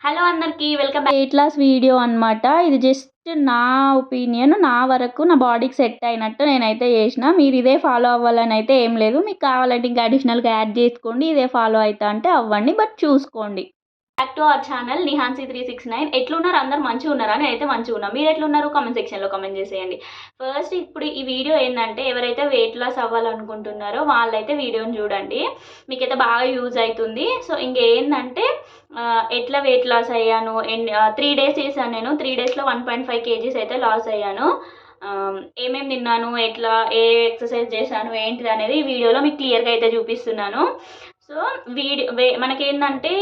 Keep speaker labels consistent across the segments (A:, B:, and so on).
A: Hello అందరికీ welcome back. Weight loss video అనమాట. ఇది జస్ట్ నా ఒపీనియన్. నా వరకు నా బాడీకి సెట్ అయినట్టు నేనైతే చేసిన. మీరు ఇదే ఫాలో అవ్వాలని అయితే ఏం లేదు. మీకు కావాలంటే ఇంకా అడిషనల్గా యాడ్ చేసుకోండి. ఇదే ఫాలో అవుతా అంటే అవ్వండి, బట్ చూసుకోండి. బ్యాక్ టు అవర్ ఛానల్ నిహాన్సీ369. ఎట్లున్నారు అందరు? మంచిగా ఉన్నారా? నేనైతే మంచిగా ఉన్నా. మీరు ఎట్లున్నారు? కామెంట్ సెక్షన్లో కామెంట్ చేసేయండి. ఫస్ట్ ఇప్పుడు ఈ వీడియో ఏంటంటే, ఎవరైతే వెయిట్ లాస్ అవ్వాలనుకుంటున్నారో వాళ్ళైతే వీడియోని చూడండి. మీకైతే బాగా యూజ్ అవుతుంది. సో ఇంకేంటంటే ఎట్లా వెయిట్ లాస్ అయ్యాను, 3 డేస్ చేశాను నేను. 3 డేస్లో 1.5 kgs అయితే లాస్ అయ్యాను. ఏమేమి తిన్నాను, ఎట్లా ఏ ఎక్సర్సైజ్ చేశాను ఏంటిది అనేది ఈ వీడియోలో మీకు క్లియర్గా అయితే చూపిస్తున్నాను. సో మనకేంటంటే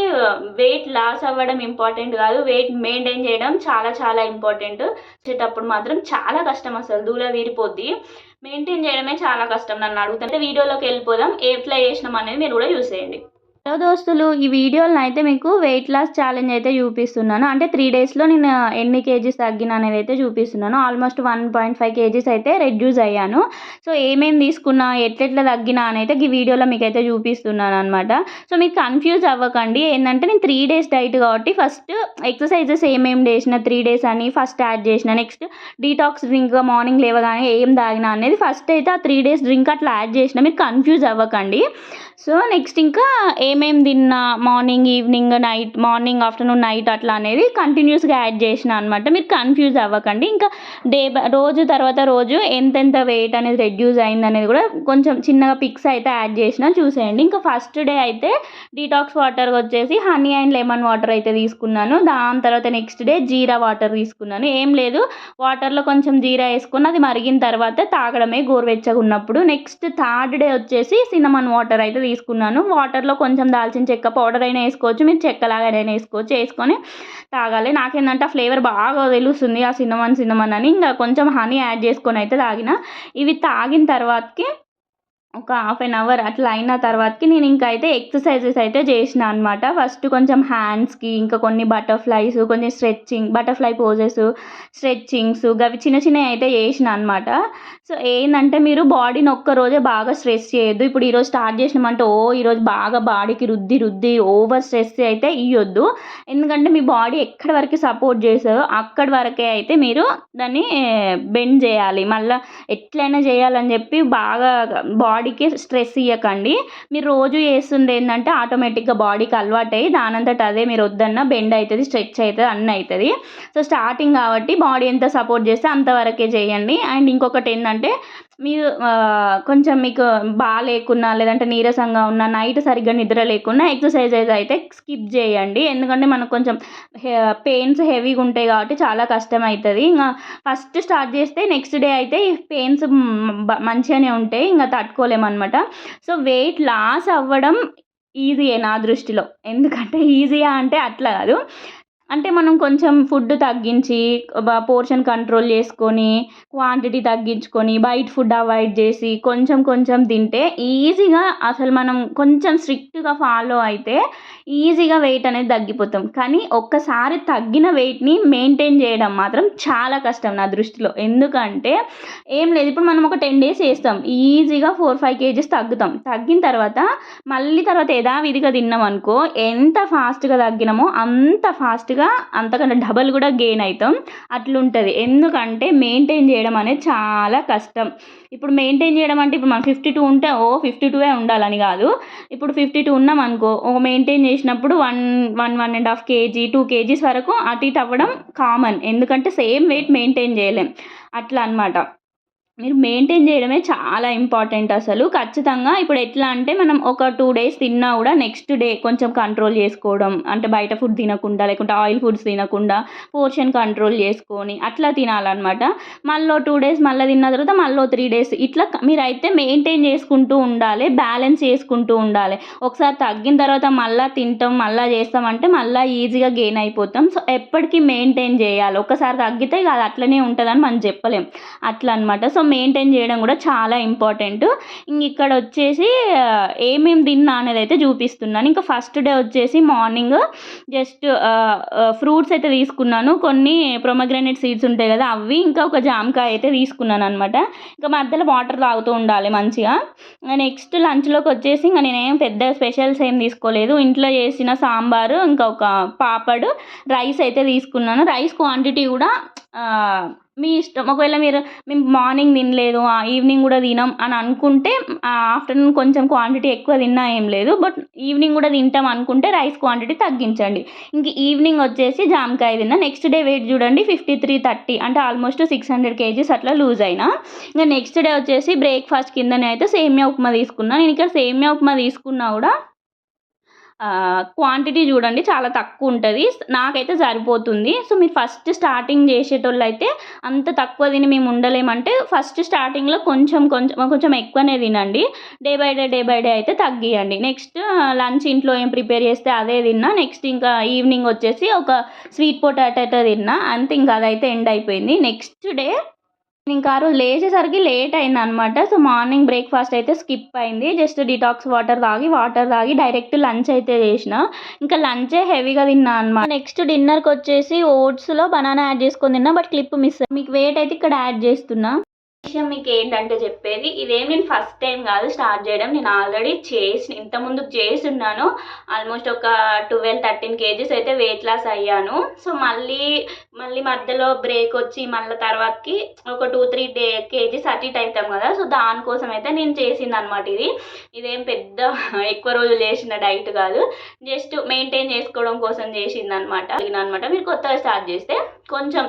A: వెయిట్ లాస్ అవ్వడం ఇంపార్టెంట్ కాదు, వెయిట్ మెయింటైన్ చేయడం చాలా చాలా ఇంపార్టెంట్. చేసేటప్పుడు మాత్రం చాలా కష్టం, అసలు దూల వీరిపోద్ది. మెయింటైన్ చేయడమే చాలా కష్టం. నన్ను అడుగుతుంటే వీడియోలోకి వెళ్ళిపోదాం. ఎట్లా చేసినాం అనేది మీరు కూడా చూసేయండి. హలో దోస్తులు, ఈ వీడియోలో అయితే మీకు వెయిట్ లాస్ ఛాలెంజ్ అయితే చూపిస్తున్నాను. అంటే 3 డేస్లో నేను ఎన్ని కేజీస్ తగ్గిన అనేది అయితే చూపిస్తున్నాను. ఆల్మోస్ట్ 1.5 kgs అయితే రెడ్యూస్ అయ్యాను. సో ఏమేమి తీసుకున్నా, ఎట్లెట్లా తగ్గినా అని అయితే ఈ వీడియోలో మీకు అయితే చూపిస్తున్నాను అనమాట. సో మీకు కన్ఫ్యూజ్ అవ్వకండి. ఏంటంటే నేను 3 డేస్ డైట్ కాబట్టి ఫస్ట్ ఎక్సర్సైజెస్ ఏమేమి చేసిన 3 డేస్ అని ఫస్ట్ యాడ్ చేసిన. నెక్స్ట్ డీటాక్స్ డ్రింక్ మార్నింగ్ లేవగానే ఏం తాగినా అనేది ఫస్ట్ అయితే ఆ 3 డేస్ డ్రింక్ అట్లా యాడ్ చేసిన. మీరు కన్ఫ్యూజ్ అవ్వకండి. సో నెక్స్ట్ ఇంకా ఏమేమి తిన్నా morning, evening, night, morning, afternoon, night అట్లా అనేది కంటిన్యూస్గా యాడ్ చేసిన అనమాట. మీరు కన్ఫ్యూజ్ అవ్వకండి. ఇంకా రోజు తర్వాత రోజు ఎంతెంత వెయిట్ అనేది రెడ్యూస్ అయింది అనేది కూడా కొంచెం చిన్నగా పిక్స్ అయితే యాడ్ చేసిన, చూసేయండి. ఇంకా ఫస్ట్ డే అయితే డీటాక్స్ వాటర్ వచ్చేసి హనీ అండ్ లెమన్ వాటర్ అయితే తీసుకున్నాను. దాని తర్వాత నెక్స్ట్ డే జీరా వాటర్ తీసుకున్నాను. ఏం లేదు, వాటర్లో కొంచెం జీరా వేసుకుని అది మరిగిన తర్వాత తాగడమే గోరువెచ్చగా ఉన్నప్పుడు. నెక్స్ట్ థర్డ్ డే వచ్చేసి సిన్నమన్ వాటర్ అయితే తీసుకున్నాను. వాటర్లో కొంచెం దాల్చిన చెక్క పౌడర్ అయినా వేసుకోవచ్చు, మీరు చెక్కలాగానైనా వేసుకోవచ్చు. వేసుకొని తాగాలి. నాకేంటంటే ఆ ఫ్లేవర్ బాగా తెలుస్తుంది, ఆ సిన్నమన్ అని. ఇంకా కొంచెం హనీ యాడ్ చేసుకొని అయితే తాగిన. ఇవి తాగిన తర్వాతకి ఒక హాఫ్ అన్ అవర్ అట్లా అయిన తర్వాతకి నేను ఇంకా అయితే ఎక్సర్సైజెస్ అయితే చేసిన అనమాట. ఫస్ట్ కొంచెం హ్యాండ్స్కి, ఇంకా కొన్ని బటర్ఫ్లైస్, కొంచెం బటర్ఫ్లై పోజెస్, స్ట్రెచ్చింగ్స్, అవి చిన్న చిన్నవి అయితే చేసిన అనమాట. సో ఏంటంటే మీరు బాడీని ఒక్కరోజే బాగా స్ట్రెస్ చేయొద్దు. ఇప్పుడు ఈరోజు స్టార్ట్ చేసినామంటే ఈరోజు బాగా బాడీకి రుద్ది ఓవర్ స్ట్రెస్ అయితే ఇవ్వద్దు. ఎందుకంటే మీ బాడీ ఎక్కడి వరకు సపోర్ట్ చేస్తుందో అక్కడి వరకే అయితే మీరు దాన్ని బెండ్ చేయాలి. మళ్ళీ ఎట్లయినా చేయాలని చెప్పి బాగా బాడీకి స్ట్రెస్ ఇవ్వకండి. మీరు రోజు చేస్తుంది ఏంటంటే ఆటోమేటిక్గా బాడీకి అలవాటయ్యి దానంతట అదే మీరు వద్దన్న బెండ్ అవుతుంది, స్ట్రెచ్ అవుతుంది, అన్నీ అవుతుంది. సో స్టార్టింగ్ కాబట్టి బాడీ ఎంత సపోర్ట్ చేస్తే అంతవరకే చేయండి. అండ్ ఇంకొకటి ఏంటంటే మీరు కొంచెం మీకు బాగాలేకున్నా, లేదంటే నీరసంగా ఉన్న, నైట్ సరిగ్గా నిద్ర లేకున్నా ఎక్సర్సైజెస్ అయితే స్కిప్ చేయండి. ఎందుకంటే మనకు కొంచెం పెయిన్స్ హెవీగా ఉంటాయి కాబట్టి చాలా కష్టం అవుతుంది. ఇంకా ఫస్ట్ స్టార్ట్ చేస్తే నెక్స్ట్ డే అయితే పెయిన్స్ మంచిగానే ఉంటాయి, ఇంకా తట్టుకోలేమన్నమాట. సో వెయిట్ లాస్ అవ్వడం ఈజీయే నా దృష్టిలో. ఎందుకంటే ఈజీయా అంటే అట్లా కాదు, అంటే మనం కొంచెం ఫుడ్ తగ్గించి పోర్షన్ కంట్రోల్ చేసుకొని, క్వాంటిటీ తగ్గించుకొని, బయట ఫుడ్ అవాయిడ్ చేసి కొంచెం కొంచెం తింటే ఈజీగా, అసలు మనం కొంచెం స్ట్రిక్ట్గా ఫాలో అయితే ఈజీగా వెయిట్ అనేది తగ్గిపోతాం. కానీ ఒక్కసారి తగ్గిన వెయిట్ని మెయింటైన్ చేయడం మాత్రం చాలా కష్టం నా దృష్టిలో. ఎందుకంటే ఏం లేదు, ఇప్పుడు మనం ఒక 10 days చేస్తాం, ఈజీగా 4-5 kgs తగ్గుతాం. తగ్గిన తర్వాత మళ్ళీ తర్వాత యథావిధిగా తిన్నాం అనుకో, ఎంత ఫాస్ట్గా తగ్గినామో అంత ఫాస్ట్గా అంతకన్నా డబల్ కూడా గెయిన్ అవుతాం. అట్లుంటుంది. ఎందుకంటే మెయింటైన్ చేయడం అనేది చాలా కష్టం. ఇప్పుడు మెయింటైన్ చేయడం అంటే ఇప్పుడు మనం 52 ఉంటే 52 ఉండాలని కాదు. ఇప్పుడు 52 ఉన్నాం అనుకో, మెయింటైన్ చేసినప్పుడు 1.5 kg 2 kgs వరకు అటు ఇటు అవ్వడం కామన్. ఎందుకంటే సేమ్ వెయిట్ మెయింటైన్ చేయలేం, అట్లా అనమాట. మీరు మెయింటైన్ చేయడమే చాలా ఇంపార్టెంట్ అసలు. ఖచ్చితంగా ఇప్పుడు ఎట్లా అంటే మనం ఒక 2 days తిన్నా కూడా నెక్స్ట్ డే కొంచెం కంట్రోల్ చేసుకోవడం, అంటే బయట ఫుడ్ తినకుండా, లేకుంటే ఆయిల్ ఫుడ్స్ తినకుండా పోర్షన్ కంట్రోల్ చేసుకొని అట్లా తినాలన్నమాట. మళ్ళీ 2 days మళ్ళీ తిన్న తర్వాత మళ్ళీ 3 days ఇట్లా మీరైతే మెయింటైన్ చేసుకుంటూ ఉండాలి, బ్యాలెన్స్ చేసుకుంటూ ఉండాలి. ఒకసారి తగ్గిన తర్వాత మళ్ళీ తింటాం, మళ్ళీ చేస్తామంటే మళ్ళీ ఈజీగా గెయిన్ అయిపోతాం. సో ఎప్పటికీ మెయింటైన్ చేయాలి. ఒకసారి తగ్గితే అది అట్లనే ఉంటుందని మనం చెప్పలేం, అట్లా అనమాట. సో మెయింటైన్ చేయడం కూడా చాలా ఇంపార్టెంట్. ఇక్కడ వచ్చేసి ఏమేమి తిన్నా అనేది అయితే చూపిస్తున్నాను. ఇంకా ఫస్ట్ డే వచ్చేసి మార్నింగ్ జస్ట్ ఫ్రూట్స్ అయితే తీసుకున్నాను. కొన్ని ప్రొమోగ్రానేట్ సీడ్స్ ఉంటాయి కదా అవి, ఇంకా ఒక జామకాయ అయితే తీసుకున్నాను అనమాట. ఇంకా మధ్యలో వాటర్ తాగుతూ ఉండాలి మంచిగా. నెక్స్ట్ లంచ్లోకి వచ్చేసి ఇంకా నేనేం పెద్ద స్పెషల్స్ ఏం తీసుకోలేదు. ఇంట్లో చేసిన సాంబారు, ఇంకా ఒక పాపడ్, రైస్ అయితే తీసుకున్నాను. రైస్ క్వాంటిటీ కూడా మీ ఇష్టం. ఒకవేళ మేము మార్నింగ్ తినలేదు, ఈవినింగ్ కూడా తినం అని అనుకుంటే ఆఫ్టర్నూన్ కొంచెం క్వాంటిటీ ఎక్కువ తిన్నా ఏం లేదు. బట్ ఈవినింగ్ కూడా తింటాం అనుకుంటే రైస్ క్వాంటిటీ తగ్గించండి. ఇంక ఈవినింగ్ వచ్చేసి జామకాయ తిన్నా. నెక్స్ట్ డే వెయిట్ చూడండి 53-30, అంటే ఆల్మోస్ట్ 600 kgs అట్లా లూజ్ అయినా. ఇంకా నెక్స్ట్ డే వచ్చేసి బ్రేక్ఫాస్ట్ కిందనే అయితే సేమియా ఉప్మా తీసుకున్నా. నేను ఇక్కడ సేమియా ఉప్మా తీసుకున్నా కూడా క్వాంటిటీ చూడండి చాలా తక్కువ ఉంటుంది. నాకైతే సరిపోతుంది. సో మీరు ఫస్ట్ స్టార్టింగ్ చేసేటోళ్ళు అయితే అంత తక్కువ తిని మేము ఉండలేమంటే ఫస్ట్ స్టార్టింగ్లో కొంచెం ఎక్కువనే తినండి. డే బై డే అయితే తగ్గియండి. నెక్స్ట్ లంచ్ ఇంట్లో ఏం ప్రిపేర్ చేస్తే అదే తిన్నా. నెక్స్ట్ ఇంకా ఈవినింగ్ వచ్చేసి ఒక స్వీట్ పొటాటో అయితే తిన్నా. అంతే, ఇంకా అదైతే ఎండ్ అయిపోయింది. నెక్స్ట్ డే ఇంకా ఆ రోజు లేచేసరికి లేట్ అయిందనమాట. సో మార్నింగ్ బ్రేక్ఫాస్ట్ అయితే స్కిప్ అయింది. జస్ట్ డిటాక్స్ వాటర్ తాగి డైరెక్ట్ లంచ్ అయితే చేసిన. ఇంకా లంచే హెవీగా తిన్నా అనమాట. నెక్స్ట్ డిన్నర్కి వచ్చేసి ఓట్స్లో బనానా యాడ్ చేసుకొని తిన్నా. But clip miss. మీకు వెయిట్ అయితే ఇక్కడ యాడ్ చేస్తున్నా. విషయం మీకు ఏంటంటే చెప్పేది, ఇదేం నేను ఫస్ట్ టైం కాదు స్టార్ట్ చేయడం. నేను ఆల్రెడీ ఇంతకుముందుకు చేస్తున్నాను. ఆల్మోస్ట్ ఒక 12-13 kgs అయితే వెయిట్ లాస్ అయ్యాను. సో మళ్ళీ మధ్యలో బ్రేక్ వచ్చి మళ్ళీ తర్వాతకి ఒక 2-3 kgs అటు ఇటు అవుతాం కదా. సో దానికోసం అయితే నేను చేసింది అనమాట. ఇదేం పెద్ద ఎక్కువ రోజులు చేసిన డైట్ కాదు, జస్ట్ మెయింటైన్ చేసుకోవడం కోసం చేసింది అనమాట. మీరు కొత్తగా స్టార్ట్ చేస్తే కొంచెం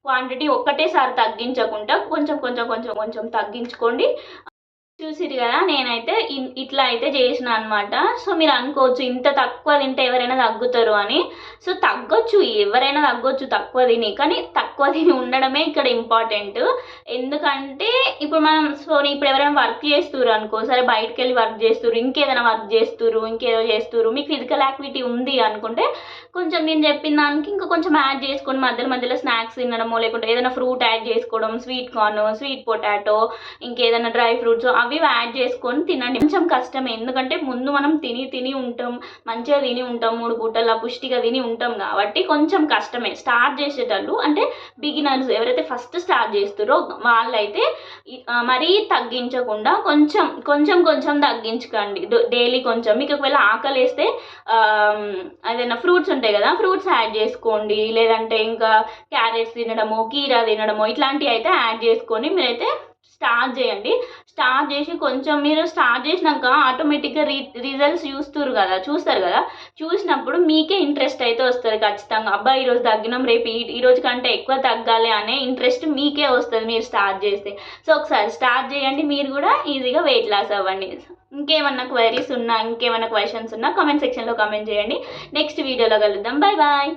A: క్వాంటిటీ ఒక్కటేసారి తగ్గించకుండా కొంచెం తగ్గించుకోండి. చూసిరు కదా, నేనైతే ఇట్లా అయితే చేసిన అనమాట. సో మీరు అనుకోవచ్చు ఇంత తక్కువ తింటే ఎవరైనా తగ్గుతారు అని. సో తగ్గొచ్చు, ఎవరైనా తగ్గొచ్చు తక్కువ తిని. కానీ తక్కువ తిని ఉండడమే ఇక్కడ ఇంపార్టెంట్. ఎందుకంటే ఇప్పుడు ఇప్పుడు ఎవరైనా వర్క్ చేస్తున్నారు అనుకో, సరే బయటకు వెళ్ళి వర్క్ చేస్తున్నారు, ఇంకేదైనా వర్క్ చేస్తున్నారు, ఇంకేదో చేస్తున్నారు, మీకు ఫిజికల్ యాక్టివిటీ ఉంది అనుకుంటే కొంచెం నేను చెప్పిన దానికి ఇంకా కొంచెం యాడ్ చేసుకోండి. మధ్యలో స్నాక్స్ తినడమో, లేకుంటే ఏదైనా ఫ్రూట్ యాడ్ చేసుకోవడం, స్వీట్ కార్న్, స్వీట్ పొటాటో, ఇంకేదైనా డ్రై ఫ్రూట్స్ అవి యాడ్ చేసుకొని తినండి. కొంచెం కష్టమే, ఎందుకంటే ముందు మనం తిని ఉంటాం, మంచిగా తిని ఉంటాం, 3 పూటల పుష్టిగా తిని ఉంటాం కాబట్టి కొంచెం కష్టమే. స్టార్ట్ చేసేటప్పుడు అంటే బిగినర్స్ ఎవరైతే ఫస్ట్ స్టార్ట్ చేస్తారో వాళ్ళైతే మరీ తగ్గించకుండా కొంచెం తగ్గించుకోండి డైలీ. కొంచెం మీకు ఒకవేళ ఆకలి వేస్తే ఏదైనా ఫ్రూట్స్ ఉంటాయి కదా, ఫ్రూట్స్ యాడ్ చేసుకోండి. లేదంటే ఇంకా క్యారెట్స్ తినడమో, కీరా తినడమో ఇట్లాంటివి అయితే యాడ్ చేసుకొని మీరైతే స్టార్ట్ చేయండి. స్టార్ట్ చేసి కొంచెం మీరు స్టార్ట్ చేసినాక ఆటోమేటిక్గా రిజల్ట్స్ చూస్తారు కదా, చూసినప్పుడు మీకే ఇంట్రెస్ట్ అయితే వస్తుంది ఖచ్చితంగా. అబ్బా ఈరోజు తగ్గినాం, రేపు ఈ రోజు కంటే ఎక్కువ తగ్గాలి అనే ఇంట్రెస్ట్ మీకే వస్తుంది మీరు స్టార్ట్ చేస్తే. సో ఒకసారి స్టార్ట్ చేయండి, మీరు కూడా ఈజీగా వెయిట్ లాస్ అవ్వండి. ఇంకేమన్నా క్వైరీస్ ఉన్నా, ఇంకేమన్నా క్వశ్చన్స్ ఉన్నా కామెంట్ సెక్షన్లో కామెంట్ చేయండి. నెక్స్ట్ వీడియోలో కలుద్దాం. Bye bye.